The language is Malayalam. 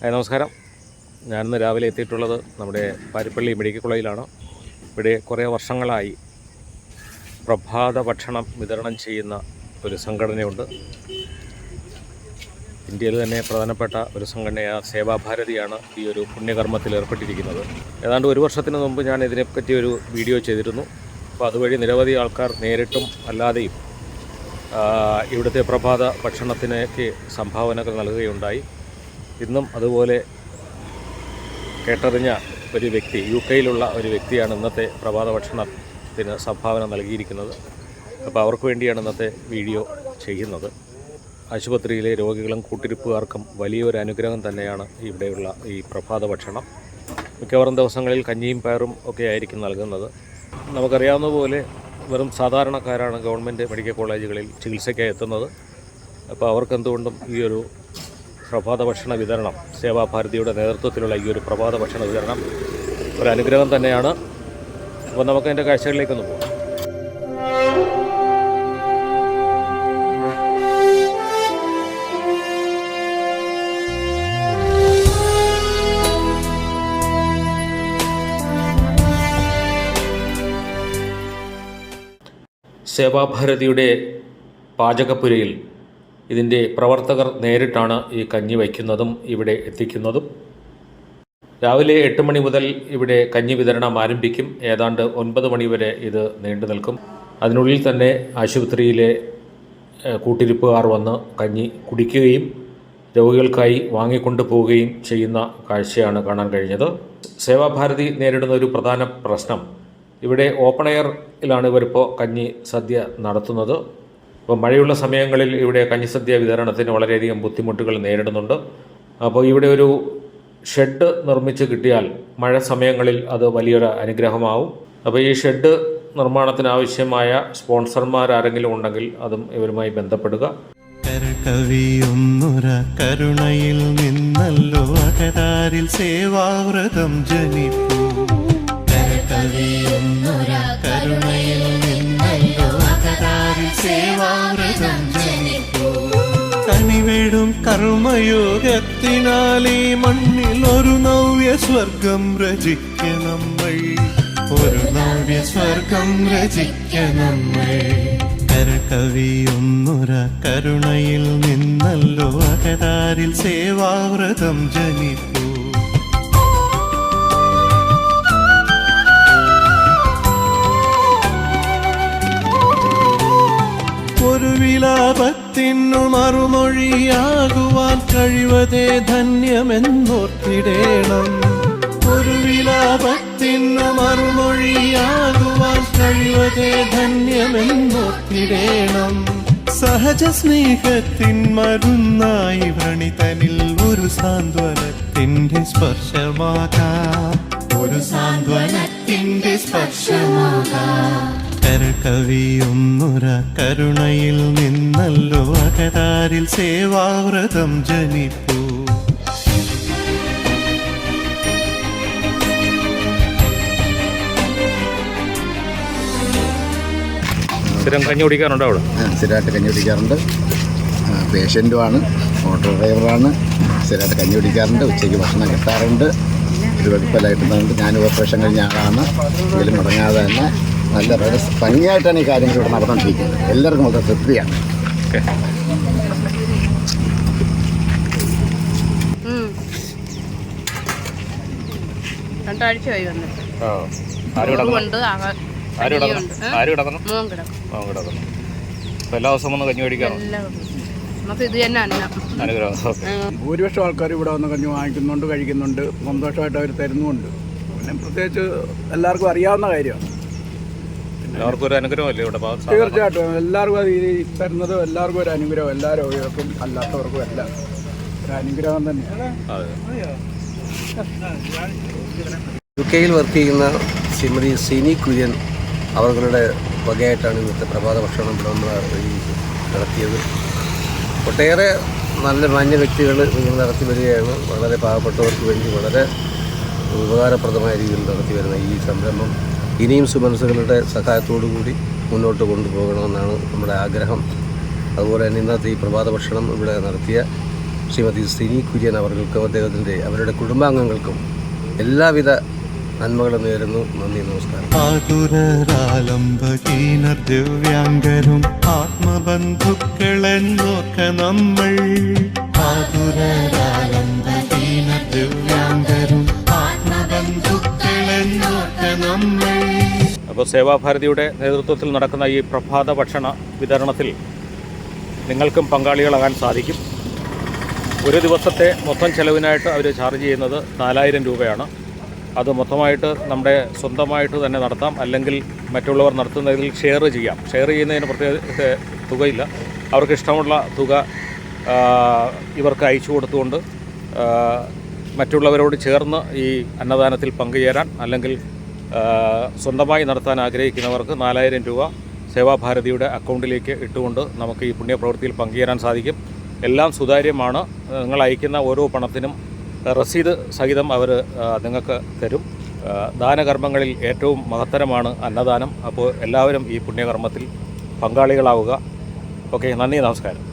നമസ്കാരം. ഞാനിന്ന് രാവിലെ എത്തിയിട്ടുള്ളത് നമ്മുടെ പാരിപ്പള്ളി മെഡിക്കൽ കോളേജിലാണ്. ഇവിടെ കുറേ വർഷങ്ങളായി പ്രഭാത ഭക്ഷണം വിതരണം ചെയ്യുന്ന ഒരു സംഘടനയുണ്ട്. ഇന്ത്യയിൽ തന്നെ പ്രധാനപ്പെട്ട ഒരു സംഘടനയായ സേവാഭാരതിയാണ് ഈ ഒരു പുണ്യകർമ്മത്തിൽ ഏർപ്പെട്ടിരിക്കുന്നത്. ഏതാണ്ട് ഒരു വർഷത്തിന് മുമ്പ് ഞാൻ ഇതിനെപ്പറ്റി ഒരു വീഡിയോ ചെയ്തിരുന്നു. അപ്പോൾ അതുവഴി നിരവധി ആൾക്കാർ നേരിട്ടും അല്ലാതെയും ഇവിടുത്തെ പ്രഭാത ഭക്ഷണത്തിനൊക്കെ സംഭാവനകൾ നൽകുകയുണ്ടായി. ഇന്നും അതുപോലെ കേട്ടറിഞ്ഞ ഒരു വ്യക്തി, UK-യിലുള്ള ഒരു വ്യക്തിയാണ് ഇന്നത്തെ പ്രഭാത ഭക്ഷണത്തിന് സംഭാവന നൽകിയിരിക്കുന്നത്. അപ്പോൾ അവർക്ക് വേണ്ടിയാണ് ഇന്നത്തെ വീഡിയോ ചെയ്യുന്നത്. ആശുപത്രിയിലെ രോഗികളും കൂട്ടിരിപ്പുകാർക്കും വലിയൊരു അനുഗ്രഹം തന്നെയാണ് ഇവിടെയുള്ള ഈ പ്രഭാത ഭക്ഷണം. മിക്കവാറും ദിവസങ്ങളിൽ കഞ്ഞിയും പയറും ഒക്കെ ആയിരിക്കും നൽകുന്നത്. നമുക്കറിയാവുന്ന പോലെ വെറും സാധാരണക്കാരാണ് ഗവൺമെൻറ് മെഡിക്കൽ കോളേജുകളിൽ ചികിത്സയ്ക്കായി എത്തുന്നത്. അപ്പോൾ അവർക്കെന്തുകൊണ്ടും ഈ ഒരു പ്രഭാത ഭക്ഷണ വിതരണം, സേവാഭാരതിയുടെ നേതൃത്വത്തിലുള്ള ഈ ഒരു പ്രഭാത ഭക്ഷണ വിതരണം ഒരു അനുഗ്രഹം തന്നെയാണ്. അപ്പോൾ നമുക്ക് അതിൻ്റെ കാഴ്ചകളിലേക്കൊന്ന് പോകാം. സേവാഭാരതിയുടെ പാചകപ്പുരയിൽ ഇതിൻ്റെ പ്രവർത്തകർ നേരിട്ടാണ് ഈ കഞ്ഞി വയ്ക്കുന്നതും ഇവിടെ എത്തിക്കുന്നതും. രാവിലെ 8 മണി മുതൽ ഇവിടെ കഞ്ഞി വിതരണം ആരംഭിക്കും. ഏതാണ്ട് 9 മണി വരെ ഇത് നീണ്ടു നിൽക്കും. അതിനുള്ളിൽ തന്നെ ആശുപത്രിയിലെ കൂട്ടിരിപ്പുകാർ വന്ന് കഞ്ഞി കുടിക്കുകയും രോഗികൾക്കായി വാങ്ങിക്കൊണ്ടു പോവുകയും ചെയ്യുന്ന കാഴ്ചയാണ് കാണാൻ കഴിഞ്ഞത്. സേവാഭാരതി നേരിടുന്ന ഒരു പ്രധാന പ്രശ്നം, ഇവിടെ ഓപ്പൺ എയറിലാണ് ഇവരിപ്പോൾ കഞ്ഞി സദ്യ നടത്തുന്നത്. അപ്പോൾ മഴയുള്ള സമയങ്ങളിൽ ഇവിടെ കഞ്ഞിസദ്യ വിതരണത്തിന് വളരെയധികം ബുദ്ധിമുട്ടുകൾ നേരിടുന്നുണ്ട്. അപ്പോൾ ഇവിടെ ഒരു ഷെഡ് നിർമ്മിച്ച് കിട്ടിയാൽ മഴ സമയങ്ങളിൽ അത് വലിയൊരു അനുഗ്രഹമാവും. അപ്പോൾ ഈ ഷെഡ് നിർമ്മാണത്തിനാവശ്യമായ സ്പോൺസർമാർ ആരെങ്കിലും ഉണ്ടെങ്കിൽ അതും ഇവരുമായി ബന്ധപ്പെടുക. കരുണയിൽ നിന്നല്ലോ അകതാരിൽ സേവാവ്രതം ജനിപ്പൂ. കരുണയിൽ നിന്നല്ലോ അകതാരിൽ സേവാവ്രതം ജനിപ്പൂ. കനിവേടും കർമ്മയോഗത്തിനാൽ ഈ മണ്ണിൽ ഒരു നവ്യ സ്വർഗം രചിക്ക നമ്മൾ, ഒരു നവ്യ സ്വർഗം രചിക്ക നമ്മൾ. കരുണയിൽ നിന്നല്ലോ അകതാരിൽ സേവാവ്രതം ജനിപ്പൂ. ഒരു വിലാപത്തിനു മറുമൊഴിയാകുവാൻ കഴിവതേ ധന്യമെന്നോർത്തിടേണം. ഒരു വിലാപത്തിനു മറുമൊഴിയാകുവാൻ കഴിവതേ ധന്യമെന്നോർത്തിടേണം. സഹജ സ്നേഹത്തിൻ മരുന്നായി വ്രണിതനിൽ ഒരു സാന്ത്വനത്തിൻ്റെ സ്പർശമാകാം, ഒരു സാന്ത്വനത്തിൻ്റെ സ്പർശമാകാം. കരുണയിൽ നിന്നല്ലോ അകതാരിൽ സേവാവ്രതം ജനിപ്പൂ. സ്ഥിരം കഞ്ഞി കുടിക്കാറുണ്ടോ അവിടെ? സ്ഥിരമായിട്ട് കഞ്ഞി കുടിക്കാറുണ്ട്. പേഷ്യൻറ്റുമാണ്, ഓട്ടോ ഡ്രൈവറാണ്. സ്ഥിരമായിട്ട് കഞ്ഞി കുടിക്കാറുണ്ട്. ഉച്ചയ്ക്ക് ഭക്ഷണം കിട്ടാറുണ്ട്. ഒരു വെളുപ്പലായിട്ട് കിട്ടുന്നുണ്ട്. ഞാൻ ഓപ്പറേഷൻ കഴിഞ്ഞ ആളാണ്. എങ്കിലും മുടങ്ങാതെ തന്നെ നല്ല ഭംഗിയായിട്ടാണ് ഈ കാര്യങ്ങൾ ഇവിടെ നടന്നുകൊണ്ടിരിക്കുന്നത്. എല്ലാവർക്കും വളരെ തൃപ്തിയാണ്. രണ്ടാഴ്ചയായി വന്നിട്ട് എല്ലാ ദിവസവും വന്ന് കഞ്ഞി മേടിക്കാറുണ്ട്. ഭൂരിപക്ഷം ആൾക്കാർ ഇവിടെ വന്ന് കഞ്ഞി വാങ്ങിക്കുന്നുണ്ട്, കഴിക്കുന്നുണ്ട്, സന്തോഷമായിട്ട് അവർ തരുന്നുമുണ്ട്. പിന്നെ പ്രത്യേകിച്ച് എല്ലാവർക്കും അറിയാവുന്ന കാര്യമാണ്. എല്ലാവർക്കും ഒരു അനുഗ്രഹമല്ലേ ഇവിടെ? തീർച്ചയായിട്ടും എല്ലാവർക്കും അത് ഈ തരുന്നത് എല്ലാവർക്കും ഒരു അനുഗ്രഹം. എല്ലാ രോഗികൾക്കും അല്ലാത്തവർക്കും എല്ലാം ഒരു അനുഗ്രഹം തന്നെയാണ്. UK-യിൽ വർക്ക് ചെയ്യുന്ന ശ്രീമതി സിനി കുര്യൻ അവരുടെ വകയായിട്ടാണ് ഇന്നത്തെ പ്രഭാത ഭക്ഷണം ഇവിടെ നമ്മൾ നടത്തിയത്. ഒട്ടേറെ നല്ല മാന്യ വ്യക്തികൾ നിങ്ങൾ നടത്തി വരികയാണ്. വളരെ പാവപ്പെട്ടവർക്ക് വേണ്ടി വളരെ ഉപകാരപ്രദമായ രീതിയിൽ നടത്തി വരുന്ന ഈ സംരംഭം ഇനിയും സുമനസ്സുകളുടെ സഹായത്തോടു കൂടി മുന്നോട്ട് കൊണ്ടുപോകണമെന്നാണ് നമ്മുടെ ആഗ്രഹം. അതുപോലെ തന്നെ ഇന്നത്തെ ഈ പ്രഭാത ഭക്ഷണം ഇവിടെ നടത്തിയ ശ്രീമതി സിനി കുര്യൻ അവർക്കും അവരുടെ കുടുംബാംഗങ്ങൾക്കും എല്ലാവിധ നന്മകളും നേരുന്നു. നന്ദി, നമസ്കാരം. ആതുരാലംബഹീനർ ദിവ്യാംഗരും ആത്മബന്ധുക്കളെന്നോർക്ക നമ്മൾ. ആതുരാലംബഹീനർ ദിവ്യാംഗരും ആത്മബന്ധുക്കളെന്നോർക്ക നമ്മൾ. അപ്പോൾ സേവാഭാരതിയുടെ നേതൃത്വത്തിൽ നടക്കുന്ന ഈ പ്രഭാത ഭക്ഷണ വിതരണത്തിൽ നിങ്ങൾക്കും പങ്കാളികളാകാൻ സാധിക്കും. ഒരു ദിവസത്തെ മൊത്തം ചെലവിനായിട്ട് അവർ ചാർജ് ചെയ്യുന്നത് 4000 രൂപയാണ്. അത് മൊത്തമായിട്ട് നമ്മുടെ സ്വന്തമായിട്ട് തന്നെ നടത്താം, അല്ലെങ്കിൽ മറ്റുള്ളവർ നടത്തുന്നതിൽ ഷെയർ ചെയ്യാം. ഷെയർ ചെയ്യുന്നതിന് പ്രത്യേക തുകയില്ല. അവർക്ക് ഇഷ്ടമുള്ള തുക ഇവർക്ക് അയച്ചു കൊടുത്തുകൊണ്ട് മറ്റുള്ളവരോട് ചേർന്ന് ഈ അന്നദാനത്തിൽ പങ്കുചേരാൻ, അല്ലെങ്കിൽ സ്വന്തമായി നടത്താൻ ആഗ്രഹിക്കുന്നവർക്ക് 4000 രൂപ സേവാഭാരതിയുടെ അക്കൗണ്ടിലേക്ക് ഇട്ടുകൊണ്ട് നമുക്ക് ഈ പുണ്യപ്രവൃത്തിയിൽ പങ്കുചേരാൻ സാധിക്കും. എല്ലാം സുതാര്യമാണ്. നിങ്ങൾ അയക്കുന്ന ഓരോ പണത്തിനും രസീത് സഹിതം അവർ നിങ്ങൾക്ക് തരും. ദാനകർമ്മങ്ങളിൽ ഏറ്റവും മഹത്തരമാണ് അന്നദാനം. അപ്പോൾ എല്ലാവരും ഈ പുണ്യകർമ്മത്തിൽ പങ്കാളികളാവുക. ഓക്കെ, നന്ദി, നമസ്കാരം.